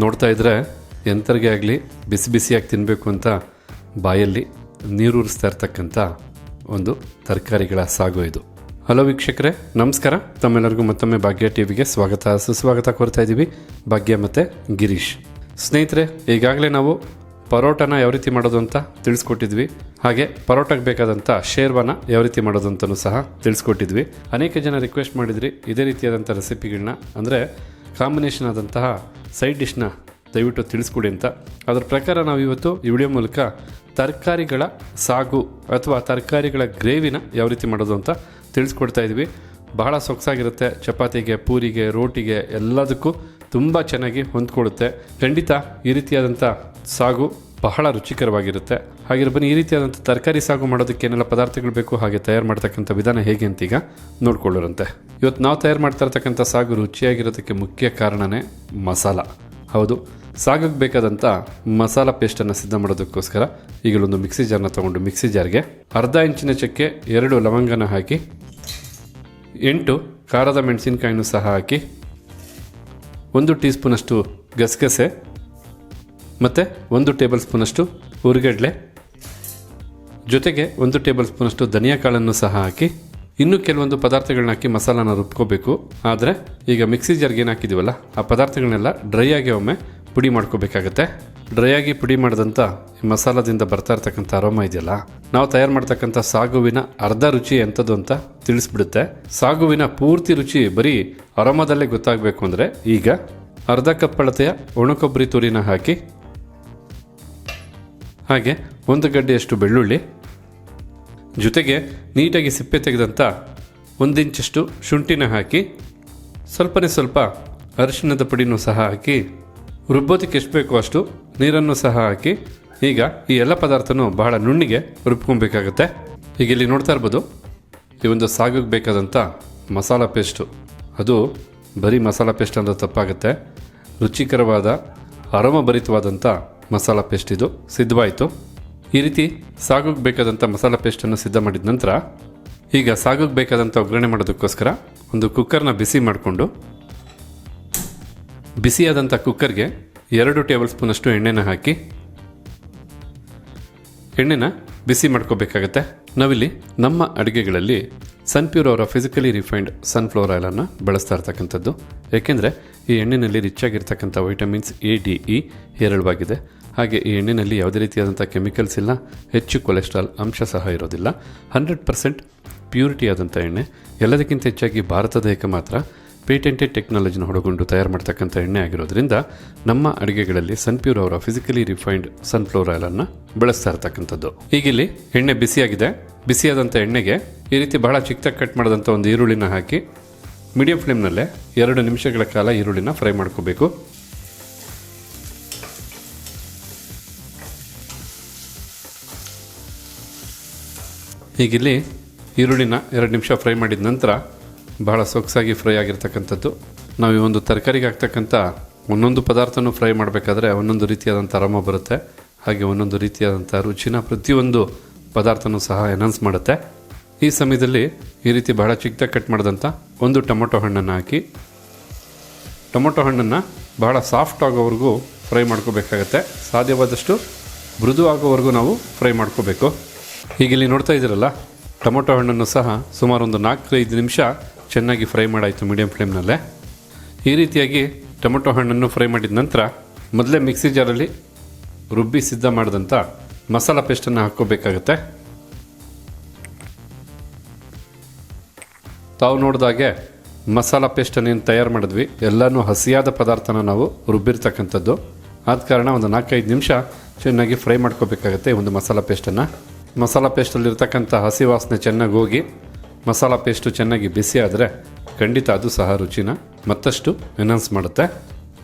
ನೋಡ್ತಾ ಇದ್ರೆ ಎಂಥರಿಗೆ ಆಗಲಿ ಬಿಸಿ ಬಿಸಿಯಾಗಿ ತಿನ್ನಬೇಕು ಅಂತ ಬಾಯಲ್ಲಿ ನೀರೂರಿಸ್ತಾ ಇರ್ತಕ್ಕಂಥ ಒಂದು ತರಕಾರಿಗಳ ಸಾಗು ಇದು. ಹಲೋ ವೀಕ್ಷಕರೇ, ನಮಸ್ಕಾರ. ತಮ್ಮೆಲ್ಲರಿಗೂ ಮತ್ತೊಮ್ಮೆ ಭಾಗ್ಯ ಟಿವಿಗೆ ಸ್ವಾಗತ ಸುಸ್ವಾಗತ ಕೋರ್ತಾ ಇದ್ದೀವಿ. ಭಾಗ್ಯ ಮತ್ತು ಗಿರೀಶ್. ಸ್ನೇಹಿತರೆ, ಈಗಾಗಲೇ ನಾವು ಪರೋಟನ ಯಾವ ರೀತಿ ಮಾಡೋದು ಅಂತ ತಿಳಿಸ್ಕೊಟ್ಟಿದ್ವಿ. ಹಾಗೆ ಪರೋಟಕ್ಕೆ ಬೇಕಾದಂಥ ಶೇರ್ವಾನ ಯಾವ ರೀತಿ ಮಾಡೋದು ಅಂತಲೂ ಸಹ ತಿಳಿಸ್ಕೊಟ್ಟಿದ್ವಿ. ಅನೇಕ ಜನ ರಿಕ್ವೆಸ್ಟ್ ಮಾಡಿದ್ರಿ ಇದೇ ರೀತಿಯಾದಂಥ ರೆಸಿಪಿಗಳನ್ನ, ಅಂದರೆ ಕಾಂಬಿನೇಷನ್ ಆದಂತಹ ಸೈಡ್ ಡಿಶ್ನ ದಯವಿಟ್ಟು ತಿಳಿಸ್ಕೊಡಿ ಅಂತ. ಅದರ ಪ್ರಕಾರ ನಾವು ಇವತ್ತು ಈ ವಿಡಿಯೋ ಮೂಲಕ ತರಕಾರಿಗಳ ಸಾಗು ಅಥವಾ ತರಕಾರಿಗಳ ಗ್ರೇವಿನ ಯಾವ ರೀತಿ ಮಾಡೋದು ಅಂತ ತಿಳಿಸ್ಕೊಡ್ತಾ ಇದ್ವಿ. ಬಹಳ ಸೊಗಸಾಗಿರುತ್ತೆ. ಚಪಾತಿಗೆ, ಪೂರಿಗೆ, ರೋಟಿಗೆ ಎಲ್ಲದಕ್ಕೂ ತುಂಬ ಚೆನ್ನಾಗಿ ಹೊಂದ್ಕೊಳ್ಳುತ್ತೆ. ಖಂಡಿತ ಈ ರೀತಿಯಾದಂಥ ಸಾಗು ಬಹಳ ರುಚಿಕರವಾಗಿರುತ್ತೆ. ಹಾಗೆ ಬನ್ನಿ, ಈ ರೀತಿಯಾದಂಥ ತರಕಾರಿ ಸಾಗು ಮಾಡೋದಕ್ಕೆ ಏನೆಲ್ಲ ಪದಾರ್ಥಗಳು ಬೇಕು, ಹಾಗೆ ತಯಾರು ಮಾಡ್ತಕ್ಕಂಥ ವಿಧಾನ ಹೇಗೆ ಅಂತ ಈಗ ನೋಡ್ಕೊಳ್ಳೋರಂತೆ. ಇವತ್ತು ನಾವು ತಯಾರು ಮಾಡ್ತಾ ಇರ್ತಕ್ಕಂಥ ಸಾಗು ರುಚಿಯಾಗಿರೋದಕ್ಕೆ ಮುಖ್ಯ ಕಾರಣನೇ ಮಸಾಲ. ಹೌದು, ಸಾಗಕ್ಕೆ ಬೇಕಾದಂಥ ಮಸಾಲ ಪೇಸ್ಟನ್ನು ಸಿದ್ಧ ಮಾಡೋದಕ್ಕೋಸ್ಕರ ಈಗಲೊಂದು ಮಿಕ್ಸಿ ಜಾರ್ನ ತೊಗೊಂಡು ಮಿಕ್ಸಿ ಜಾರ್ಗೆ ಅರ್ಧ ಇಂಚಿನ ಚಕ್ಕೆ, 2 ಲವಂಗನ ಹಾಕಿ, 8 ಖಾರದ ಮೆಣಸಿನಕಾಯಿನೂ ಸಹ ಹಾಕಿ, 1 ಟೀ ಸ್ಪೂನಷ್ಟು ಗಸಗಸೆ ಮತ್ತು 1 ಟೇಬಲ್ ಸ್ಪೂನಷ್ಟು ಹುರಿಗಡಲೆ, ಜೊತೆಗೆ 1 ಟೇಬಲ್ ಸ್ಪೂನಷ್ಟು ಧನಿಯಾ ಕಾಳನ್ನು ಸಹ ಹಾಕಿ, ಇನ್ನೂ ಕೆಲವೊಂದು ಪದಾರ್ಥಗಳನ್ನ ಹಾಕಿ ಮಸಾಲಾನ ರುಬ್ಕೋಬೇಕು. ಆದರೆ ಈಗ ಮಿಕ್ಸಿ ಜಾರ್ಗೆ ಏನು ಹಾಕಿದ್ದೀವಲ್ಲ, ಆ ಪದಾರ್ಥಗಳನ್ನೆಲ್ಲ ಡ್ರೈ ಆಗಿ ಒಮ್ಮೆ ಪುಡಿ ಮಾಡ್ಕೋಬೇಕಾಗತ್ತೆ. ಡ್ರೈ ಆಗಿ ಪುಡಿ ಮಾಡಿದಂಥ ಮಸಾಲದಿಂದ ಬರ್ತಾ ಇರ್ತಕ್ಕಂಥ ಅರೋಮ ಇದೆಯಲ್ಲ, ನಾವು ತಯಾರು ಮಾಡ್ತಕ್ಕಂಥ ಸಾಗುವಿನ ಅರ್ಧ ರುಚಿ ಎಂಥದ್ದು ಅಂತ ತಿಳಿಸ್ಬಿಡುತ್ತೆ. ಸಾಗುವಿನ ಪೂರ್ತಿ ರುಚಿ ಬರೀ ಅರೋಮದಲ್ಲೇ ಗೊತ್ತಾಗಬೇಕು ಅಂದರೆ ಈಗ ಅರ್ಧ ಕಪ್ ಅಳತೆಯ ಒಣಕೊಬ್ಬರಿ ತುರಿನ ಹಾಕಿ, ಹಾಗೆ 1 ಗಡ್ಡೆಯಷ್ಟು ಬೆಳ್ಳುಳ್ಳಿ, ಜೊತೆಗೆ ನೀಟಾಗಿ ಸಿಪ್ಪೆ ತೆಗೆದಂಥ 1 ಇಂಚಷ್ಟು ಶುಂಠಿನ ಹಾಕಿ, ಸ್ವಲ್ಪನೇ ಸ್ವಲ್ಪ ಅರಿಶಿಣದ ಪುಡಿನೂ ಸಹ ಹಾಕಿ, ರುಬ್ಬೋದಕ್ಕೆ ಎಷ್ಟು ಬೇಕೋ ಅಷ್ಟು ನೀರನ್ನು ಸಹ ಹಾಕಿ, ಈಗ ಈ ಎಲ್ಲ ಪದಾರ್ಥನೂ ಬಹಳ ನುಣ್ಣಿಗೆ ರುಬ್ಕೊಬೇಕಾಗತ್ತೆ. ಈಗ ಇಲ್ಲಿ ನೋಡ್ತಾ ಇರ್ಬೋದು, ಈ ಒಂದು ಸಾಗಿಗೆ ಬೇಕಾದಂಥ ಮಸಾಲ ಪೇಸ್ಟು, ಅದು ಬರೀ ಮಸಾಲ ಪೇಸ್ಟ್ ಅಂದರೆ ತಪ್ಪಾಗುತ್ತೆ. ರುಚಿಕರವಾದ ಅರೋಮಭರಿತವಾದಂಥ ಮಸಾಲ ಪೇಸ್ಟ್ ಇದು ಸಿದ್ಧವಾಯಿತು. ಈ ರೀತಿ ಸಾಗುಗೆ ಬೇಕಾದಂಥ ಮಸಾಲ ಪೇಸ್ಟನ್ನು ಸಿದ್ಧ ಮಾಡಿದ ನಂತರ ಈಗ ಸಾಗುಗೆ ಬೇಕಾದಂಥ ಒಗ್ಗರಣೆ ಮಾಡೋದಕ್ಕೋಸ್ಕರ ಒಂದು ಕುಕ್ಕರ್ನ ಬಿಸಿ ಮಾಡಿಕೊಂಡು, ಬಿಸಿಯಾದಂಥ ಕುಕ್ಕರ್ಗೆ 2 ಟೇಬಲ್ ಸ್ಪೂನಷ್ಟು ಎಣ್ಣೆನ ಹಾಕಿ, ಎಣ್ಣೆನ ಬಿಸಿ ಮಾಡ್ಕೋಬೇಕಾಗತ್ತೆ. ನಾವಿಲ್ಲಿ ನಮ್ಮ ಅಡುಗೆಗಳಲ್ಲಿ ಸನ್ಪ್ಯೂರ್ ಅವರ ಫಿಸಿಕಲಿ ರಿಫೈನ್ಡ್ ಸನ್ಫ್ಲವರ್ ಆಯಿಲನ್ನು ಬಳಸ್ತಾ ಇರ್ತಕ್ಕಂಥದ್ದು. ಏಕೆಂದರೆ ಈ ಎಣ್ಣೆಯಲ್ಲಿ ರಿಚ್ ಆಗಿರ್ತಕ್ಕಂಥ ವೈಟಮಿನ್ಸ್ ಎ, ಡಿ, ಇ ಹೇರಳವಾಗಿದೆ. ಹಾಗೆ ಈ ಎಣ್ಣೆಯಲ್ಲಿ ಯಾವುದೇ ರೀತಿಯಾದಂಥ ಕೆಮಿಕಲ್ಸ್ ಇಲ್ಲ, ಹೆಚ್ಚು ಕೊಲೆಸ್ಟ್ರಾಲ್ ಅಂಶ ಸಹ ಇರೋದಿಲ್ಲ. 100% ಪ್ಯೂರಿಟಿ ಆದಂಥ ಎಣ್ಣೆ. ಎಲ್ಲದಕ್ಕಿಂತ ಹೆಚ್ಚಾಗಿ ಭಾರತ ದೇಶಕ್ಕೆ ಮಾತ್ರ ಪೇಟೆಂಟೆಡ್ ಟೆಕ್ನಾಲಜಿನ ಹೊಡಗೊಂಡು ತಯಾರು ಮಾಡ್ತಕ್ಕಂಥ ಎಣ್ಣೆ ಆಗಿರೋದ್ರಿಂದ ನಮ್ಮ ಅಡುಗೆಗಳಲ್ಲಿ ಸನ್ಪ್ಯೂರ್ ಅವರ ಫಿಸಿಕಲಿ ರಿಫೈನ್ಡ್ ಸನ್ಫ್ಲವರ್ ಆಯಿಲನ್ನು ಬಳಸ್ತಾ ಇರ್ತಕ್ಕಂಥದ್ದು. ಈಗಿಲ್ಲಿ ಎಣ್ಣೆ ಬಿಸಿಯಾಗಿದೆ. ಬಿಸಿಯಾದಂಥ ಎಣ್ಣೆಗೆ ಈ ರೀತಿ ಬಹಳ ಚಿಕ್ಕದಾಗಿ ಕಟ್ ಮಾಡಿದಂಥ ಒಂದು ಈರುಳ್ಳಿನ ಹಾಕಿ, ಮೀಡಿಯಂ ಫ್ಲೇಮ್ನಲ್ಲೇ 2 ನಿಮಿಷಗಳ ಕಾಲ ಈರುಳ್ಳಿನ ಫ್ರೈ ಮಾಡ್ಕೋಬೇಕು. ಈಗಿಲ್ಲಿ ಈರುಳ್ಳಿನ 2 ನಿಮಿಷ ಫ್ರೈ ಮಾಡಿದ ನಂತರ ಬಹಳ ಸೊಗಸಾಗಿ ಫ್ರೈ ಆಗಿರ್ತಕ್ಕಂಥದ್ದು. ನಾವು ಈ ಒಂದು ತರಕಾರಿಗೆ ಹಾಕ್ತಕ್ಕಂಥ ಒಂದೊಂದು ಪದಾರ್ಥನೂ ಫ್ರೈ ಮಾಡಬೇಕಾದ್ರೆ ಒಂದೊಂದು ರೀತಿಯಾದಂಥ ಅರೋಮ ಬರುತ್ತೆ. ಹಾಗೆ ಒಂದೊಂದು ರೀತಿಯಾದಂಥ ರುಚಿನ ಪ್ರತಿಯೊಂದು ಪದಾರ್ಥನೂ ಸಹ ಎನ್ಹಾನ್ಸ್ ಮಾಡುತ್ತೆ. ಈ ಸಮಯದಲ್ಲಿ ಈ ರೀತಿ ಬಹಳ ಚಿಕ್ಕದಾಗಿ ಕಟ್ ಮಾಡಿದಂಥ 1 ಟೊಮೊಟೊ ಹಣ್ಣನ್ನು ಹಾಕಿ, ಟೊಮೊಟೊ ಹಣ್ಣನ್ನು ಬಹಳ ಸಾಫ್ಟ್ ಆಗೋವರೆಗೂ ಫ್ರೈ ಮಾಡ್ಕೋಬೇಕಾಗತ್ತೆ. ಸಾಧ್ಯವಾದಷ್ಟು ಮೃದು ಆಗೋವರೆಗೂ ನಾವು ಫ್ರೈ ಮಾಡ್ಕೋಬೇಕು. ಹೀಗಿಲ್ಲಿ ನೋಡ್ತಾ ಇದ್ದೀರಲ್ಲ, ಟೊಮೊಟೊ ಹಣ್ಣನ್ನು ಸಹ ಸುಮಾರು ಒಂದು 4-5 ನಿಮಿಷ ಚೆನ್ನಾಗಿ ಫ್ರೈ ಮಾಡಾಯಿತು ಮೀಡಿಯಂ ಫ್ಲೇಮ್ನಲ್ಲೇ. ಈ ರೀತಿಯಾಗಿ ಟೊಮೊಟೊ ಹಣ್ಣನ್ನು ಫ್ರೈ ಮಾಡಿದ ನಂತರ ಮೊದಲೇ ಮಿಕ್ಸಿ ಜಾರಲ್ಲಿ ರುಬ್ಬಿ ಸಿದ್ಧ ಮಾಡಿದಂಥ ಮಸಾಲ ಪೇಸ್ಟನ್ನು ಹಾಕ್ಕೋಬೇಕಾಗತ್ತೆ. ತಾವು ನೋಡಿದಾಗೆ ಮಸಾಲ ಪೇಸ್ಟನ್ನು ಏನು ತಯಾರು ಮಾಡಿದ್ವಿ, ಎಲ್ಲನೂ ಹಸಿಯಾದ ಪದಾರ್ಥನ ನಾವು ರುಬ್ಬಿರ್ತಕ್ಕಂಥದ್ದು. ಆದ ಕಾರಣ ಒಂದು 4-5 ನಿಮಿಷ ಚೆನ್ನಾಗಿ ಫ್ರೈ ಮಾಡ್ಕೋಬೇಕಾಗತ್ತೆ ಒಂದು ಮಸಾಲ ಪೇಸ್ಟನ್ನು. ಮಸಾಲ ಪೇಸ್ಟಲ್ಲಿರ್ತಕ್ಕಂಥ ಹಸಿ ವಾಸನೆ ಚೆನ್ನಾಗಿ ಹೋಗಿ ಮಸಾಲ ಪೇಸ್ಟು ಚೆನ್ನಾಗಿ ಬಿಸಿ ಆದರೆ ಖಂಡಿತ ಅದು ಸಹ ರುಚಿನ ಮತ್ತಷ್ಟು ಎನ್ಹಾನ್ಸ್ ಮಾಡುತ್ತೆ.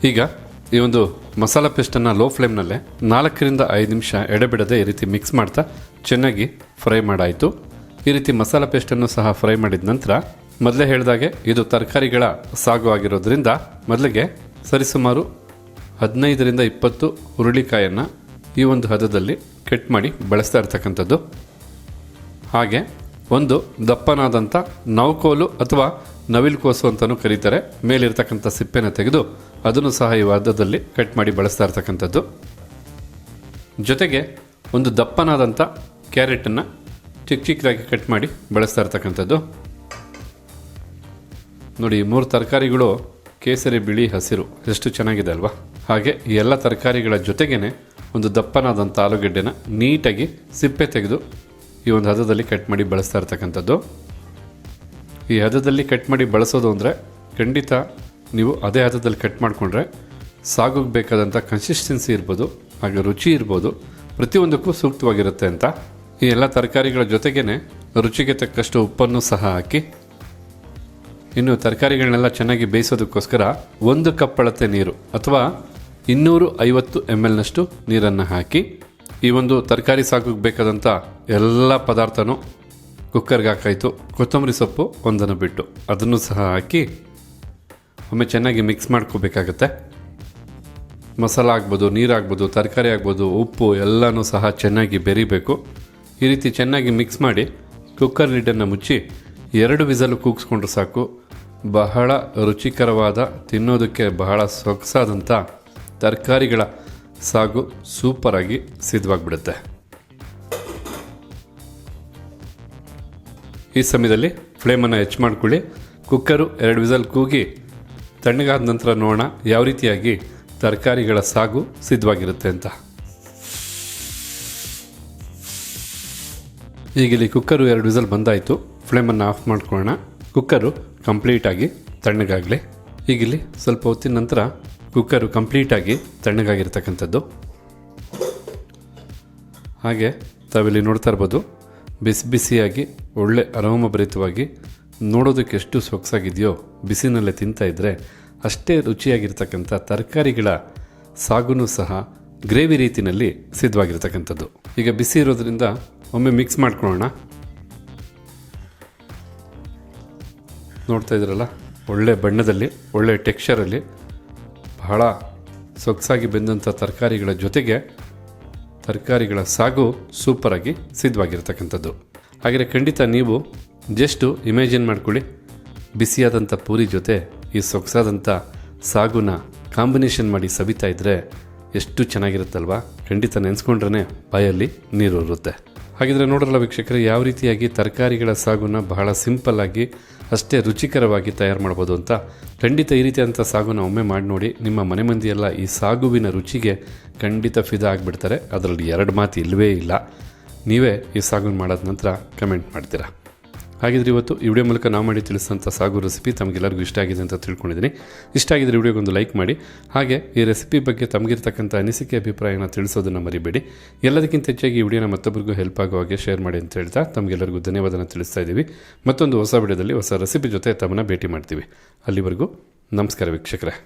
ಈಗ ಈ ಒಂದು ಮಸಾಲ ಪೇಸ್ಟನ್ನು ಲೋ ಫ್ಲೇಮ್ನಲ್ಲೇ 4-5 ನಿಮಿಷ ಎಡೆಬಿಡದೆ ಈ ರೀತಿ ಮಿಕ್ಸ್ ಮಾಡ್ತಾ ಚೆನ್ನಾಗಿ ಫ್ರೈ ಮಾಡಾಯಿತು. ಈ ರೀತಿ ಮಸಾಲ ಪೇಸ್ಟನ್ನು ಸಹ ಫ್ರೈ ಮಾಡಿದ ನಂತರ ಮೊದಲೇ ಹೇಳಿದಾಗೆ ಇದು ತರಕಾರಿಗಳ ಸಾಗು ಆಗಿರೋದ್ರಿಂದ ಮೊದಲಿಗೆ ಸರಿಸುಮಾರು 15-20 ಹುರುಳಿಕಾಯನ್ನು ಈ ಒಂದು ಹದದಲ್ಲಿ ಕಟ್ ಮಾಡಿ ಬಳಸ್ತಾ ಇರ್ತಕ್ಕಂಥದ್ದು. ಹಾಗೆ ಒಂದು ದಪ್ಪನಾದಂಥ ನವಕೋಲು ಅಥವಾ ನವಿಲು ಕೋಸು ಅಂತಲೂ ಕರೀತಾರೆ. ಮೇಲಿರ್ತಕ್ಕಂಥ ಸಿಪ್ಪೆನ ತೆಗೆದು ಅದನ್ನು ಸಹ ಈ ಹದದಲ್ಲಿ ಕಟ್ ಮಾಡಿ ಬಳಸ್ತಾ ಇರ್ತಕ್ಕಂಥದ್ದು. ಜೊತೆಗೆ ಒಂದು ದಪ್ಪನಾದಂಥ ಕ್ಯಾರೆಟನ್ನು ಚಿಕ್ಕ ಚಿಕ್ಕದಾಗಿ ಕಟ್ ಮಾಡಿ ಬಳಸ್ತಾ ಇರ್ತಕ್ಕಂಥದ್ದು. ನೋಡಿ, 3 ತರಕಾರಿಗಳು ಕೇಸರಿ, ಬಿಳಿ, ಹಸಿರು ಎಷ್ಟು ಚೆನ್ನಾಗಿದೆ ಅಲ್ವಾ. ಹಾಗೆ ಈ ಎಲ್ಲ ತರಕಾರಿಗಳ ಜೊತೆಗೇ ಒಂದು ದಪ್ಪನಾದಂಥ ಆಲೂಗೆಡ್ಡೆನ ನೀಟಾಗಿ ಸಿಪ್ಪೆ ತೆಗೆದು ಈ ಒಂದು ಹದದಲ್ಲಿ ಕಟ್ ಮಾಡಿ ಬಳಸ್ತಾ ಇರ್ತಕ್ಕಂಥದ್ದು. ಈ ಹದದಲ್ಲಿ ಕಟ್ ಮಾಡಿ ಬಳಸೋದು ಅಂದರೆ ಖಂಡಿತ ನೀವು ಅದೇ ಹದದಲ್ಲಿ ಕಟ್ ಮಾಡಿಕೊಂಡ್ರೆ ಸಾಗುಗೆ ಬೇಕಾದಂಥ ಕನ್ಸಿಸ್ಟೆನ್ಸಿ ಇರ್ಬೋದು, ಹಾಗೆ ರುಚಿ ಇರ್ಬೋದು, ಪ್ರತಿಯೊಂದಕ್ಕೂ ಸೂಕ್ತವಾಗಿರುತ್ತೆ ಅಂತ. ಈ ಎಲ್ಲ ತರಕಾರಿಗಳ ಜೊತೆಗೇ ರುಚಿಗೆ ತಕ್ಕಷ್ಟು ಉಪ್ಪನ್ನು ಸಹ ಹಾಕಿ, ಇನ್ನು ತರಕಾರಿಗಳನ್ನೆಲ್ಲ ಚೆನ್ನಾಗಿ ಬೇಯಿಸೋದಕ್ಕೋಸ್ಕರ 1 ಕಪ್ ಅಳತೆ ನೀರು ಅಥವಾ 250 ml ನೀರನ್ನು ಹಾಕಿ ಈ ಒಂದು ತರಕಾರಿ ಸಾಗುಗೆ ಬೇಕಾದಂಥ ಎಲ್ಲ ಪದಾರ್ಥನೂ ಕುಕ್ಕರ್ಗೆ ಹಾಕಾಯಿತು. ಕೊತ್ತಂಬರಿ ಸೊಪ್ಪು ಒಂದನ್ನು ಬಿಟ್ಟು ಅದನ್ನು ಸಹ ಹಾಕಿ ಒಮ್ಮೆ ಚೆನ್ನಾಗಿ ಮಿಕ್ಸ್ ಮಾಡ್ಕೋಬೇಕಾಗತ್ತೆ. ಮಸಾಲ ಆಗ್ಬೋದು, ನೀರಾಗ್ಬೋದು, ತರಕಾರಿ ಆಗ್ಬೋದು, ಉಪ್ಪು ಎಲ್ಲನೂ ಸಹ ಚೆನ್ನಾಗಿ ಬೆರಿಬೇಕು. ಈ ರೀತಿ ಚೆನ್ನಾಗಿ ಮಿಕ್ಸ್ ಮಾಡಿ ಕುಕ್ಕರ್ ಲಿಡ್ಡನ್ನು ಮುಚ್ಚಿ 2 ವಿಸಲು ಕೂಗಿಸ್ಕೊಂಡ್ರೆ ಸಾಕು. ಬಹಳ ರುಚಿಕರವಾದ, ತಿನ್ನೋದಕ್ಕೆ ಬಹಳ ಸೊಗಸಾದಂಥ ತರಕಾರಿಗಳ ಸಾಗು ಸೂಪರಾಗಿ ಸಿದ್ಧವಾಗಿಬಿಡುತ್ತೆ. ಈ ಸಮಯದಲ್ಲಿ ಫ್ಲೇಮನ್ನು ಹೆಚ್ಚು ಮಾಡ್ಕೊಳ್ಳಿ. ಕುಕ್ಕರು 2 ವಿಸಲ್ ಕೂಗಿ ತಣ್ಣಗಾದ ನಂತರ ನೋಡೋಣ ಯಾವ ರೀತಿಯಾಗಿ ತರಕಾರಿಗಳ ಸಾಗು ಸಿದ್ಧವಾಗಿರುತ್ತೆ ಅಂತ. ಈಗ ಇಲ್ಲಿ ಕುಕ್ಕರು 2 ವಿಸಲ್ ಬಂದಾಯಿತು. ಫ್ಲೇಮನ್ನು ಆಫ್ ಮಾಡ್ಕೊಳ್ಳೋಣ. ಕುಕ್ಕರು ಕಂಪ್ಲೀಟಾಗಿ ತಣ್ಣಗಾಗಲಿ. ಈಗಿಲ್ಲಿ ಸ್ವಲ್ಪ ಹೊತ್ತಿನ ನಂತರ ಕುಕ್ಕರು ಕಂಪ್ಲೀಟಾಗಿ ತಣ್ಣಗಾಗಿರ್ತಕ್ಕಂಥದ್ದು. ಹಾಗೆ ತಾವಿಲ್ಲಿ ನೋಡ್ತಾ ಇರ್ಬೋದು, ಬಿಸಿ ಬಿಸಿಯಾಗಿ ಒಳ್ಳೆ ಅರೋಮಭರಿತವಾಗಿ, ನೋಡೋದಕ್ಕೆ ಎಷ್ಟು ಸೊಗಸಾಗಿದೆಯೋ, ಬಿಸಿನಲ್ಲೇ ತಿಂತಾಯಿದ್ರೆ ಅಷ್ಟೇ ರುಚಿಯಾಗಿರ್ತಕ್ಕಂಥ ತರಕಾರಿಗಳ ಸಾಗುನೂ ಸಹ ಗ್ರೇವಿ ರೀತಿಯಲ್ಲಿ ಸಿದ್ಧವಾಗಿರ್ತಕ್ಕಂಥದ್ದು. ಈಗ ಬಿಸಿ ಇರೋದ್ರಿಂದ ಒಮ್ಮೆ ಮಿಕ್ಸ್ ಮಾಡ್ಕೊಳ್ಳೋಣ. ನೋಡ್ತಾ ಇದ್ರಲ್ಲ, ಒಳ್ಳೆ ಬಣ್ಣದಲ್ಲಿ, ಒಳ್ಳೆ ಟೆಕ್ಸ್ಚರಲ್ಲಿ, ಬಹಳ ಸೊಗಸಾಗಿ ಬೆಂದಂಥ ತರಕಾರಿಗಳ ಜೊತೆಗೆ ತರಕಾರಿಗಳ ಸಾಗು ಸೂಪರಾಗಿ ಸಿದ್ಧವಾಗಿರ್ತಕ್ಕಂಥದ್ದು. ಹಾಗೆ ಖಂಡಿತ ನೀವು ಜಸ್ಟು ಇಮ್ಯಾಜಿನ್ ಮಾಡ್ಕೊಳ್ಳಿ, ಬಿಸಿಯಾದಂಥ ಪೂರಿ ಜೊತೆ ಈ ಸೊಗಸಾದಂಥ ಸಾಗುನ ಕಾಂಬಿನೇಷನ್ ಮಾಡಿ ಸವಿತಾ ಇದ್ದರೆ ಎಷ್ಟು ಚೆನ್ನಾಗಿರುತ್ತಲ್ವ. ಖಂಡಿತ ನೆನೆಸ್ಕೊಂಡ್ರೆ ಬಾಯಲ್ಲಿ ನೀರು ಇರುತ್ತೆ. ಹಾಗಿದ್ರೆ ನೋಡ್ರಲ್ಲ ವೀಕ್ಷಕರೇ, ಯಾವ ರೀತಿಯಾಗಿ ತರಕಾರಿಗಳ ಸಾಗುನ ಬಹಳ ಸಿಂಪಲ್ಲಾಗಿ ಅಷ್ಟೇ ರುಚಿಕರವಾಗಿ ತಯಾರು ಮಾಡ್ಬೋದು ಅಂತ. ಖಂಡಿತ ಈ ರೀತಿಯಾದಂಥ ಸಾಗುನ ಒಮ್ಮೆ ಮಾಡಿ ನೋಡಿ. ನಿಮ್ಮ ಮನೆ ಮಂದಿಯೆಲ್ಲ ಈ ಸಾಗುವಿನ ರುಚಿಗೆ ಖಂಡಿತ ಫಿದಾ ಆಗಿಬಿಡ್ತಾರೆ. ಅದರಲ್ಲಿ 2 ಮಾತು ಇಲ್ಲವೇ ಇಲ್ಲ. ನೀವೇ ಈ ಸಾಗುನ ಮಾಡಾದ ನಂತರ ಕಮೆಂಟ್ ಮಾಡ್ತೀರಾ. ಹಾಗಿದ್ರೆ ಇವತ್ತು ಈ ವಿಡಿಯೋ ಮೂಲಕ ನಾವು ಮಾಡಿ ತಿಳಿಸಿದಂಥ ಸಾಗು ರೆಸಿಪಿ ತಮಗೆಲ್ಲರಿಗೂ ಇಷ್ಟ ಆಗಿದೆ ಅಂತ ತಿಳ್ಕೊಂಡಿದ್ದೀನಿ. ಇಷ್ಟ ಆಗಿದ್ರೆ ವಿಡಿಯೋಗೊಂದು ಲೈಕ್ ಮಾಡಿ. ಹಾಗೆ ಈ ರೆಸಿಪಿ ಬಗ್ಗೆ ತಮಗಿರ್ತಕ್ಕಂಥ ಅನಿಸಿಕೆ, ಅಭಿಪ್ರಾಯನ ತಿಳಿಸೋದನ್ನು ಮರಿಬೇಡಿ. ಎಲ್ಲದಕ್ಕಿಂತ ಹೆಚ್ಚಾಗಿ ಈ ವಿಡಿಯೋನ ಮತ್ತೊಬ್ಬರಿಗೂ ಹೆಲ್ಪ್ ಆಗೋ ಹಾಗೆ ಶೇರ್ ಮಾಡಿ ಅಂತ ಹೇಳ್ತಾ ತಮಗೆಲ್ಲರಿಗೂ ಧನ್ಯವಾದನ ತಿಳಿಸ್ತಾ ಇದ್ದೀವಿ. ಮತ್ತೊಂದು ಹೊಸ ವಿಡಿಯೋದಲ್ಲಿ ಹೊಸ ರೆಸಿಪಿ ಜೊತೆ ತಮ್ಮನ್ನ ಭೇಟಿ ಮಾಡ್ತೀವಿ. ಅಲ್ಲಿವರೆಗೂ ನಮಸ್ಕಾರ ವೀಕ್ಷಕರೇ.